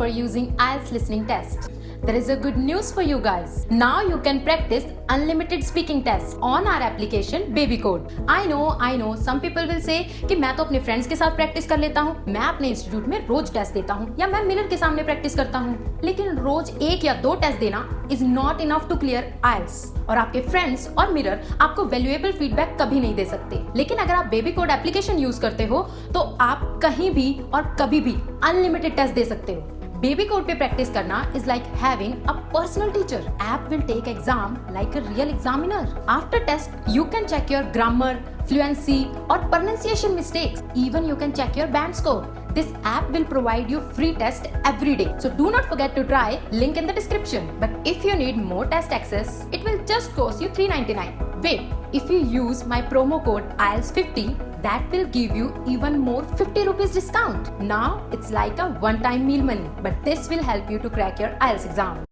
for using IELTS listening test. There is a good news for you guys. Now you can practice unlimited speaking tests on our application BabyCode. I know some people will say कि मैं तो अपने friends के साथ practice कर लेता हूँ, मैं अपने इंस्टीट्यूट में रोज टेस्ट देता हूँ या मैं मिरर के सामने प्रैक्टिस करता हूँ, लेकिन रोज 1 या 2 टेस्ट देना is not enough to clear IELTS और आपके फ्रेंड्स और मिरर आपको वैल्यूएबल फीडबैक कभी नहीं दे सकते। लेकिन अगर आप BabyCode एप्लीकेशन यूज करते हो तो आप कहीं भी और कभी भी अनलिमिटेड टेस्ट दे सकते हो। BabyCode पे प्रैक्टिस करना is like having a personal teacher. App will take exam like a real examiner. After test, you can check your grammar, fluency or pronunciation mistakes. Even you can check your band score. This app will provide you free test every day. So do not forget to try, link in the description. But if you need more test access, it will just cost you $3.99. Wait, if you use my promo code IELTS50, that will give you even more 50 rupees discount. Now it's like a one-time meal money, but this will help you to crack your IELTS exam.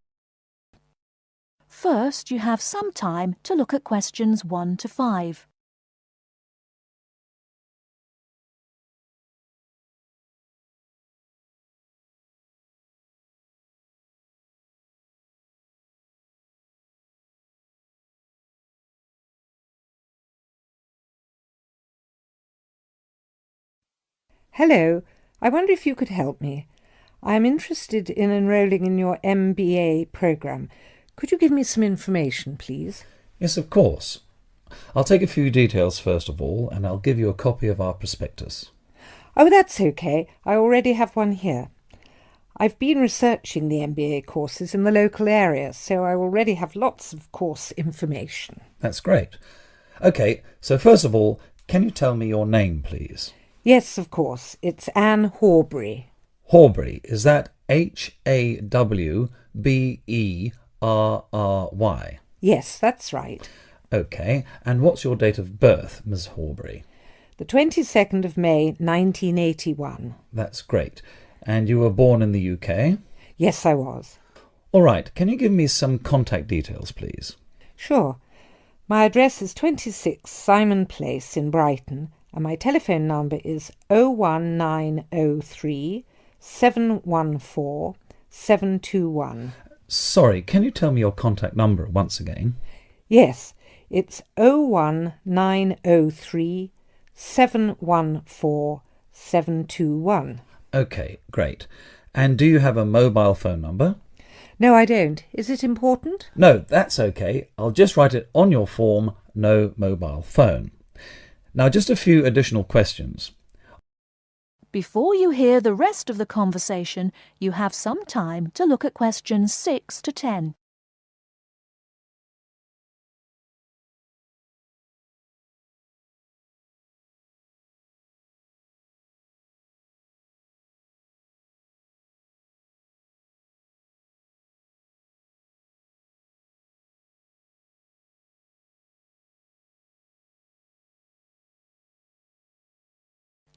First, you have some time to look at questions 1 to 5. Hello, I wonder if you could help me. I am interested in enrolling in your MBA programme. Could you give me some information, please? Yes, of course. I'll take a few details first of all, and I'll give you a copy of our prospectus. Oh, that's okay. I already have one here. I've been researching the MBA courses in the local area, so I already have lots of course information. That's great. OK, so first of all, can you tell me your name, please? Yes, of course. It's Anne Horbury. Horbury, is that Hawberry? Yes, that's right. OK, and what's your date of birth, Ms. Horbury? The 22nd of May, 1981. That's great. And you were born in the UK? Yes, I was. All right, can you give me some contact details, please? Sure. My address is 26 Simon Place in Brighton, and my telephone number is 01903 714 721. Sorry, can you tell me your contact number once again? Yes, it's 01903 714 721. OK, great. And do you have a mobile phone number? No, I don't. Is it important? No, that's OK. I'll just write it on your form, no mobile phone. Now, just a few additional questions. Before you hear the rest of the conversation, you have some time to look at questions 6 to 10.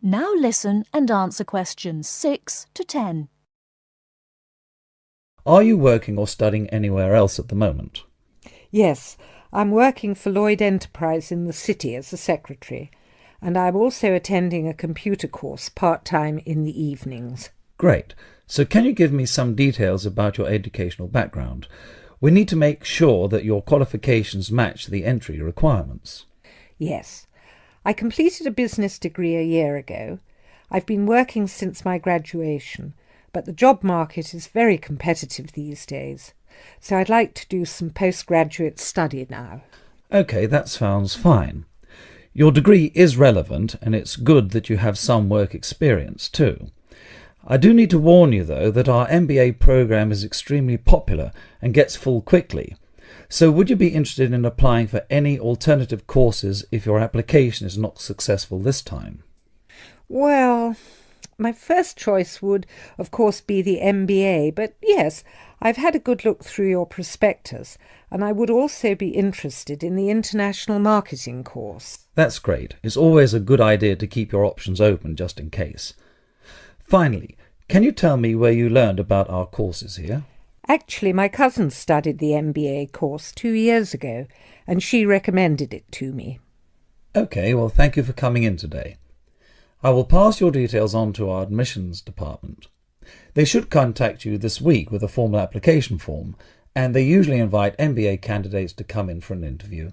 Now listen and answer questions 6 to 10. Are you working or studying anywhere else at the moment? Yes, I'm working for Lloyd Enterprise in the city as a secretary, and I'm also attending a computer course part-time in the evenings. Great. So can you give me some details about your educational background? We need to make sure that your qualifications match the entry requirements. Yes. I completed a business degree a year ago. I've been working since my graduation, but the job market is very competitive these days, so I'd like to do some postgraduate study now. OK, that sounds fine. Your degree is relevant, and it's good that you have some work experience too. I do need to warn you, though, that our MBA programme is extremely popular and gets full quickly. So would you be interested in applying for any alternative courses if your application is not successful this time? Well, my first choice would, of course, be the MBA, but yes, I've had a good look through your prospectus, and I would also be interested in the international marketing course. That's great. It's always a good idea to keep your options open just in case. Finally, can you tell me where you learned about our courses here? Actually, my cousin studied the MBA course 2 years ago, and she recommended it to me. OK, well, thank you for coming in today. I will pass your details on to our admissions department. They should contact you this week with a formal application form, and they usually invite MBA candidates to come in for an interview.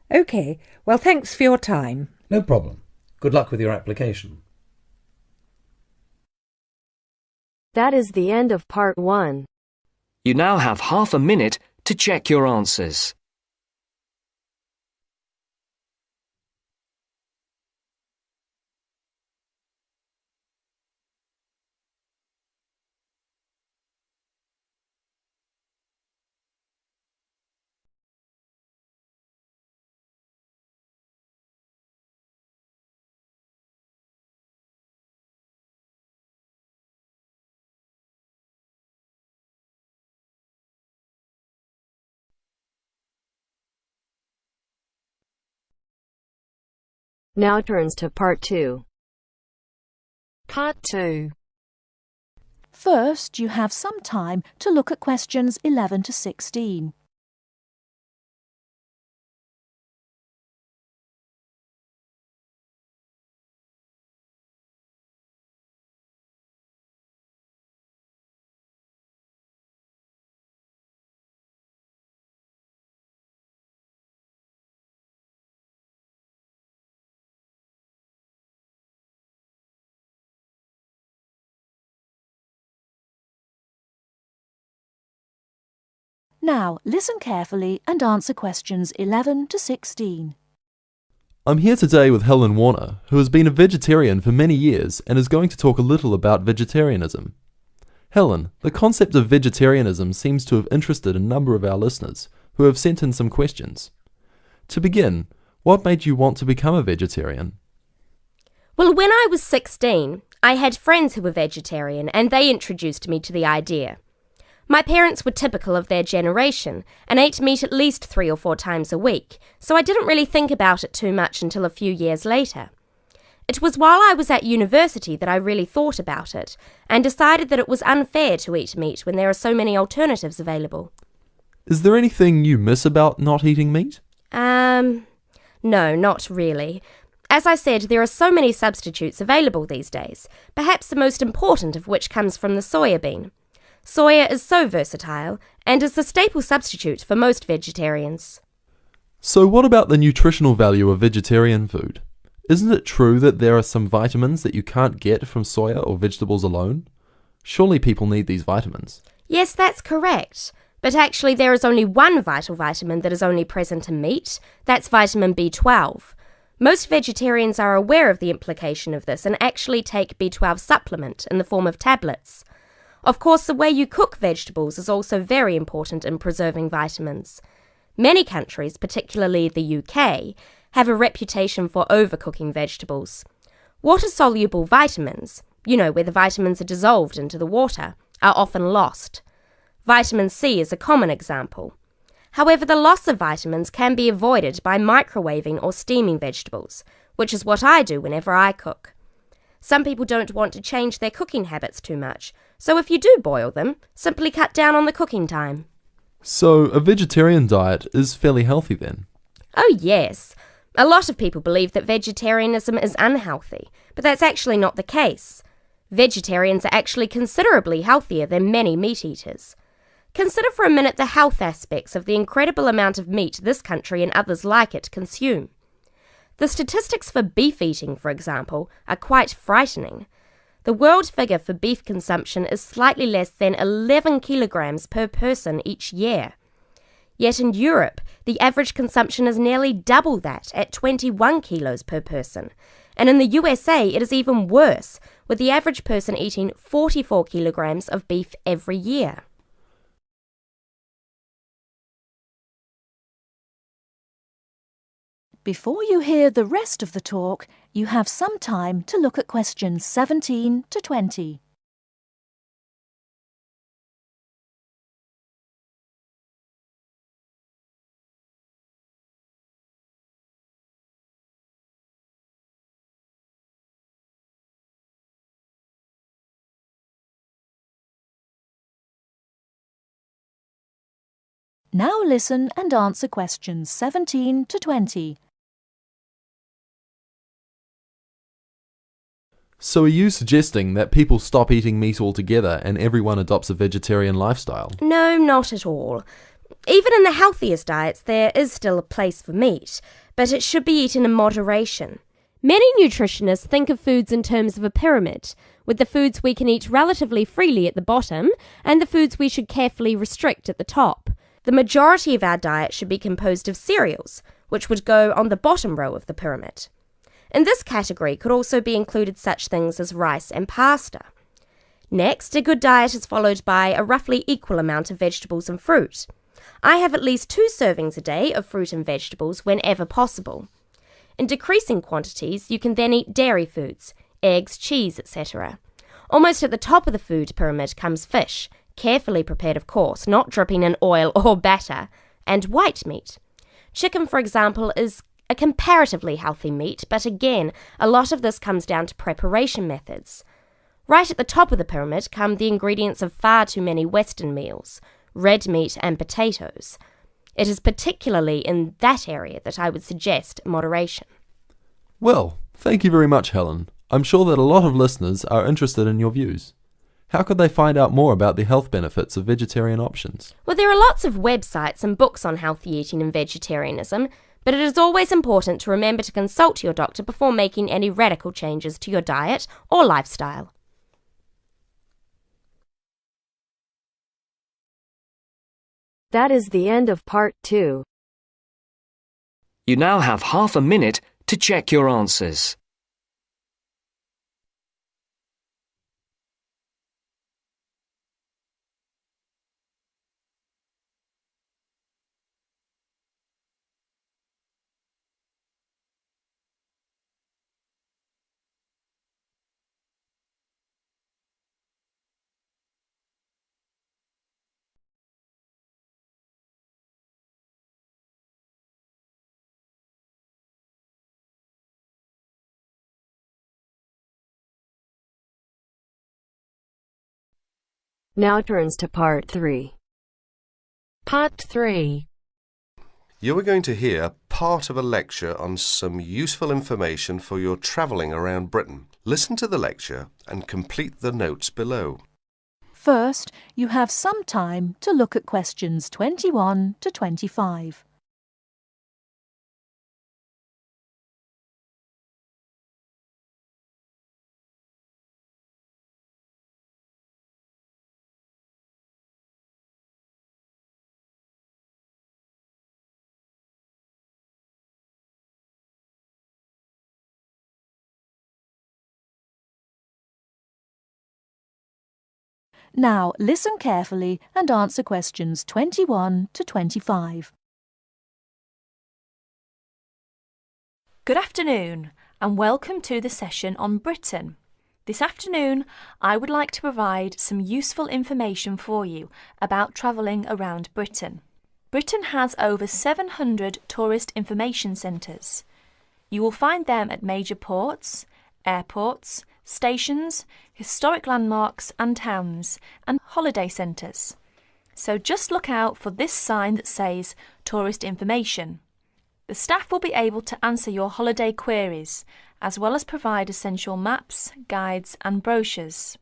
OK, well, thanks for your time. No problem. Good luck with your application. That is the end of part 1. You now have half a minute to check your answers. Now turns to part 2. Part 2. First, you have some time to look at questions 11 to 16. Now, listen carefully and answer questions 11 to 16. I'm here today with Helen Warner, who has been a vegetarian for many years and is going to talk a little about vegetarianism. Helen, the concept of vegetarianism seems to have interested a number of our listeners, who have sent in some questions. To begin, what made you want to become a vegetarian? Well, when I was 16, I had friends who were vegetarian and they introduced me to the idea. My parents were typical of their generation and ate meat at least 3 or 4 times a week, so I didn't really think about it too much until a few years later. It was while I was at university that I really thought about it and decided that it was unfair to eat meat when there are so many alternatives available. Is there anything you miss about not eating meat? No, not really. As I said, there are so many substitutes available these days, perhaps the most important of which comes from the soya bean. Soya is so versatile and is the staple substitute for most vegetarians. So what about the nutritional value of vegetarian food? Isn't it true that there are some vitamins that you can't get from soya or vegetables alone? Surely people need these vitamins. Yes, that's correct. But actually there is only one vital vitamin that is only present in meat. That's vitamin B12. Most vegetarians are aware of the implication of this and actually take B12 supplement in the form of tablets. Of course, the way you cook vegetables is also very important in preserving vitamins. Many countries, particularly the UK, have a reputation for overcooking vegetables. Water-soluble vitamins, where the vitamins are dissolved into the water, are often lost. Vitamin C is a common example. However, the loss of vitamins can be avoided by microwaving or steaming vegetables, which is what I do whenever I cook. Some people don't want to change their cooking habits too much, so if you do boil them, simply cut down on the cooking time. So a vegetarian diet is fairly healthy then? Oh yes. A lot of people believe that vegetarianism is unhealthy, but that's actually not the case. Vegetarians are actually considerably healthier than many meat eaters. Consider for a minute the health aspects of the incredible amount of meat this country and others like it consume. The statistics for beef eating, for example, are quite frightening. The world figure for beef consumption is slightly less than 11 kilograms per person each year. Yet in Europe, the average consumption is nearly double that at 21 kilos per person. And in the USA, it is even worse, with the average person eating 44 kilograms of beef every year. Before you hear the rest of the talk, you have some time to look at questions 17 to 20. Now listen and answer questions 17 to 20. So are you suggesting that people stop eating meat altogether and everyone adopts a vegetarian lifestyle? No, not at all. Even in the healthiest diets, there is still a place for meat, but it should be eaten in moderation. Many nutritionists think of foods in terms of a pyramid, with the foods we can eat relatively freely at the bottom and the foods we should carefully restrict at the top. The majority of our diet should be composed of cereals, which would go on the bottom row of the pyramid. In this category could also be included such things as rice and pasta. Next, a good diet is followed by a roughly equal amount of vegetables and fruit. I have at least 2 servings a day of fruit and vegetables whenever possible. In decreasing quantities, you can then eat dairy foods, eggs, cheese, etc. Almost at the top of the food pyramid comes fish, carefully prepared of course, not dripping in oil or batter, and white meat. Chicken, for example, is a comparatively healthy meat, but again, a lot of this comes down to preparation methods. Right at the top of the pyramid come the ingredients of far too many Western meals, red meat and potatoes. It is particularly in that area that I would suggest moderation. Well, thank you very much, Helen. I'm sure that a lot of listeners are interested in your views. How could they find out more about the health benefits of vegetarian options? Well, there are lots of websites and books on healthy eating and vegetarianism, but it is always important to remember to consult your doctor before making any radical changes to your diet or lifestyle. That is the end of part 2. You now have half a minute to check your answers. Now turns to part 3. Part 3. You are going to hear part of a lecture on some useful information for your travelling around Britain. Listen to the lecture and complete the notes below. First, you have some time to look at questions 21 to 25. Now listen carefully and answer questions 21 to 25. Good afternoon and welcome to the session on Britain. This afternoon I would like to provide some useful information for you about travelling around Britain. Britain has over 700 tourist information centres. You will find them at major ports, airports, stations, historic landmarks and towns, and holiday centres. So just look out for this sign that says Tourist Information. The staff will be able to answer your holiday queries, as well as provide essential maps, guides and brochures.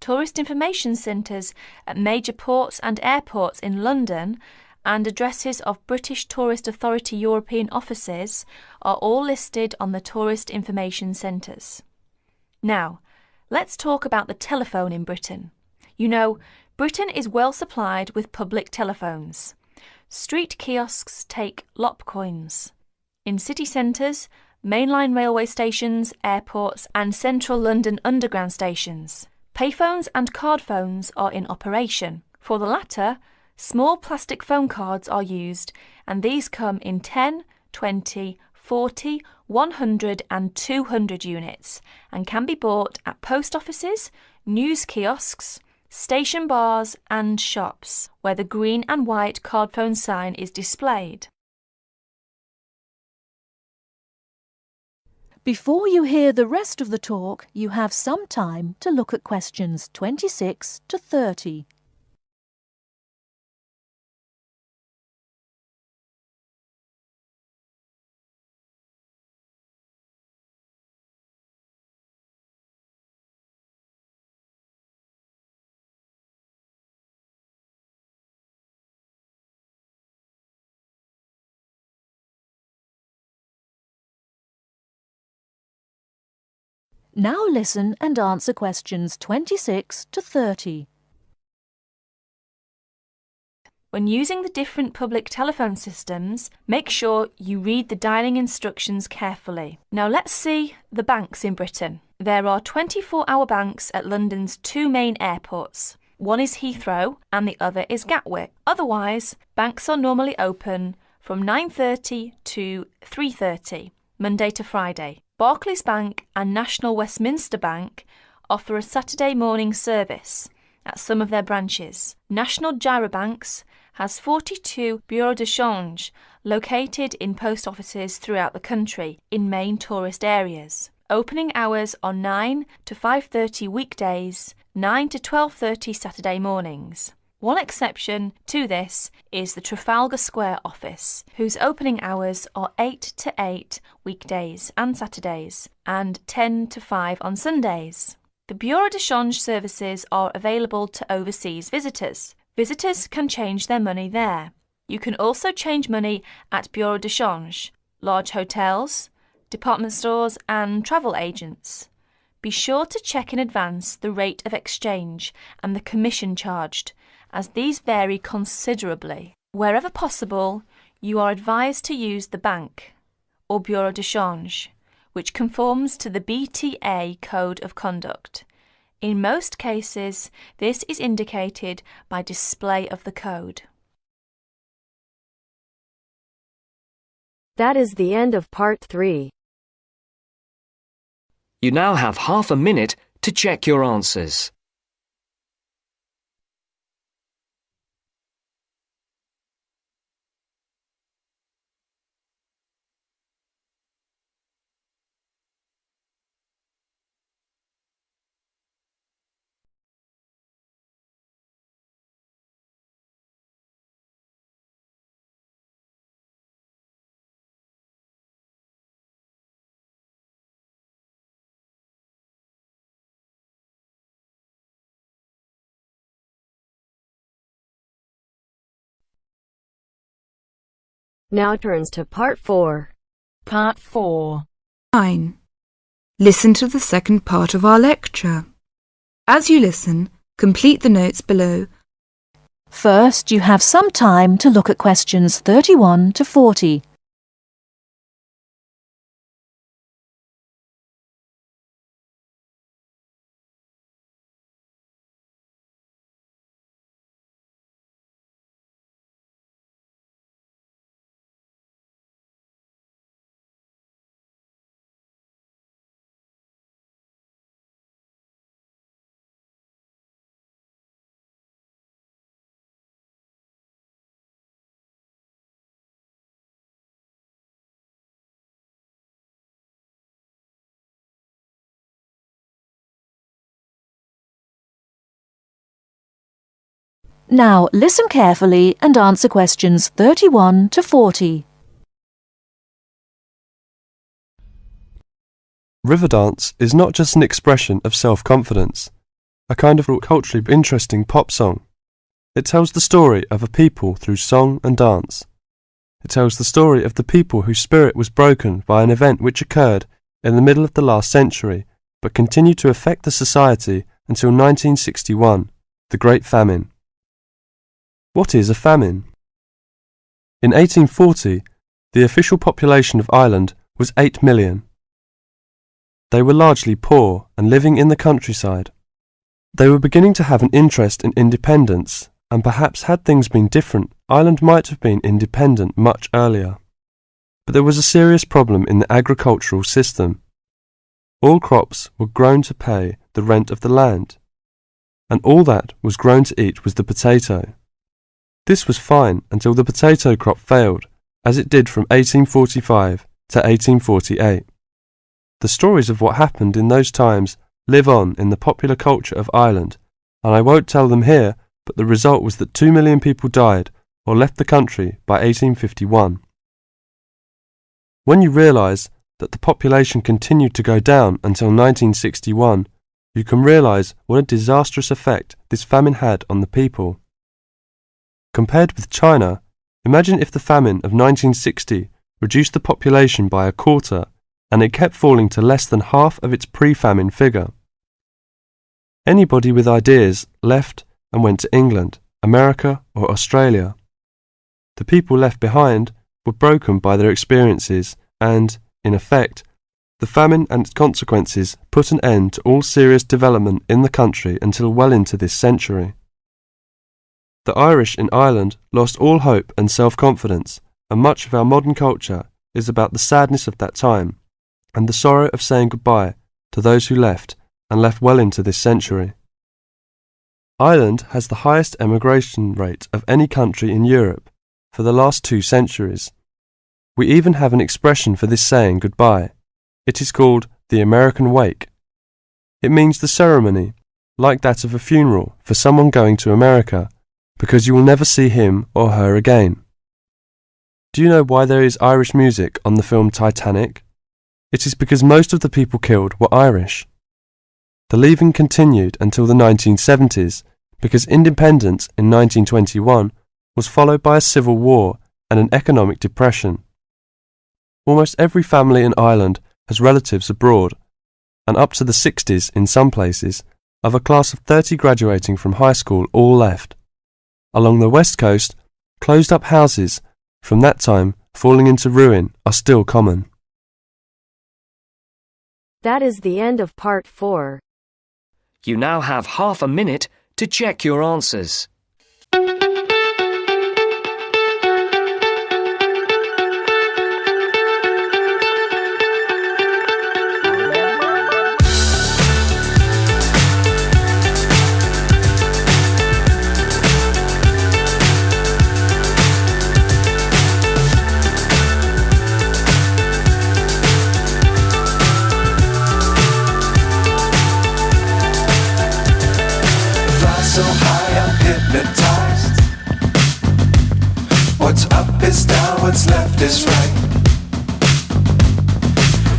Tourist information centres at major ports and airports in London and addresses of British Tourist Authority European offices are all listed on the Tourist Information Centres. Now, let's talk about the telephone in Britain. You know, Britain is well supplied with public telephones. Street kiosks take lop coins. In city centres, mainline railway stations, airports and central London underground stations, payphones and card phones are in operation. For the latter, small plastic phone cards are used, and these come in 10, 20, 40, 100 and 200 units and can be bought at post offices, news kiosks, station bars and shops where the green and white card phone sign is displayed. Before you hear the rest of the talk, you have some time to look at questions 26 to 30. Now listen and answer questions 26 to 30. When using the different public telephone systems, make sure you read the dialing instructions carefully. Now let's see the banks in Britain. There are 24-hour banks at London's two main airports. One is Heathrow and the other is Gatwick. Otherwise, banks are normally open from 9:30 to 3:30, Monday to Friday. Barclays Bank and National Westminster Bank offer a Saturday morning service at some of their branches. National Gyrobanks has 42 bureaux de change located in post offices throughout the country in main tourist areas. Opening hours are 9 to 5:30 weekdays, 9 to 12:30 Saturday mornings. One exception to this is the Trafalgar Square office, whose opening hours are 8 to 8 weekdays and Saturdays, and 10 to 5 on Sundays. The Bureau de Change services are available to overseas visitors. Visitors can change their money there. You can also change money at Bureau de Change, large hotels, department stores and travel agents. Be sure to check in advance the rate of exchange and the commission charged, as these vary considerably. Wherever possible, you are advised to use the bank or Bureau de Change, which conforms to the BTA Code of Conduct. In most cases, this is indicated by display of the code. That is the end of part 3. You now have half a minute to check your answers. Now turns to part 4. Part 4. 9. Listen to the second part of our lecture. As you listen, complete the notes below. First, you have some time to look at questions 31 to 40. Now listen carefully and answer questions 31 to 40. River dance is not just an expression of self-confidence, a kind of culturally interesting pop song. It tells the story of a people through song and dance. It tells the story of the people whose spirit was broken by an event which occurred in the middle of the last century, but continued to affect the society until 1961, the Great Famine. What is a famine? In 1840, the official population of Ireland was 8 million. They were largely poor and living in the countryside. They were beginning to have an interest in independence, and perhaps had things been different, Ireland might have been independent much earlier. But there was a serious problem in the agricultural system. All crops were grown to pay the rent of the land, and all that was grown to eat was the potato. This was fine until the potato crop failed, as it did from 1845 to 1848. The stories of what happened in those times live on in the popular culture of Ireland, and I won't tell them here, but the result was that 2 million people died or left the country by 1851. When you realise that the population continued to go down until 1961, you can realise what a disastrous effect this famine had on the people. Compared with China, imagine if the famine of 1960 reduced the population by a quarter and it kept falling to less than half of its pre-famine figure. Anybody with ideas left and went to England, America, or Australia. The people left behind were broken by their experiences and, in effect, the famine and its consequences put an end to all serious development in the country until well into this century. The Irish in Ireland lost all hope and self-confidence, and much of our modern culture is about the sadness of that time and the sorrow of saying goodbye to those who left and left well into this century. Ireland has the highest emigration rate of any country in Europe for the last 2 centuries. We even have an expression for this saying goodbye. It is called the American wake. It means the ceremony, like that of a funeral for someone going to America, because you will never see him or her again. Do you know why there is Irish music on the film Titanic? It is because most of the people killed were Irish. The leaving continued until the 1970s because independence in 1921 was followed by a civil war and an economic depression. Almost every family in Ireland has relatives abroad, and up to the 60s in some places, of a class of 30 graduating from high school all left. Along the west coast, closed-up houses from that time falling into ruin are still common. That is the end of part 4. You now have half a minute to check your answers. So high I'm hypnotized. What's up is down, what's left is right.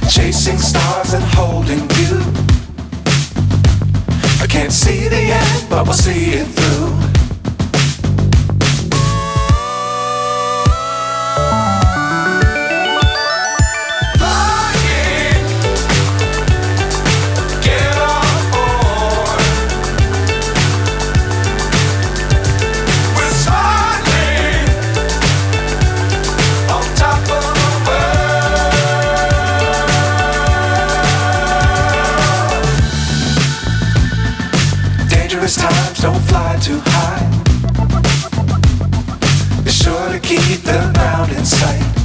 Chasing stars and holding you. I can't see the end, but we'll see it through. Times don't fly too high. Be sure to keep the ground in sight.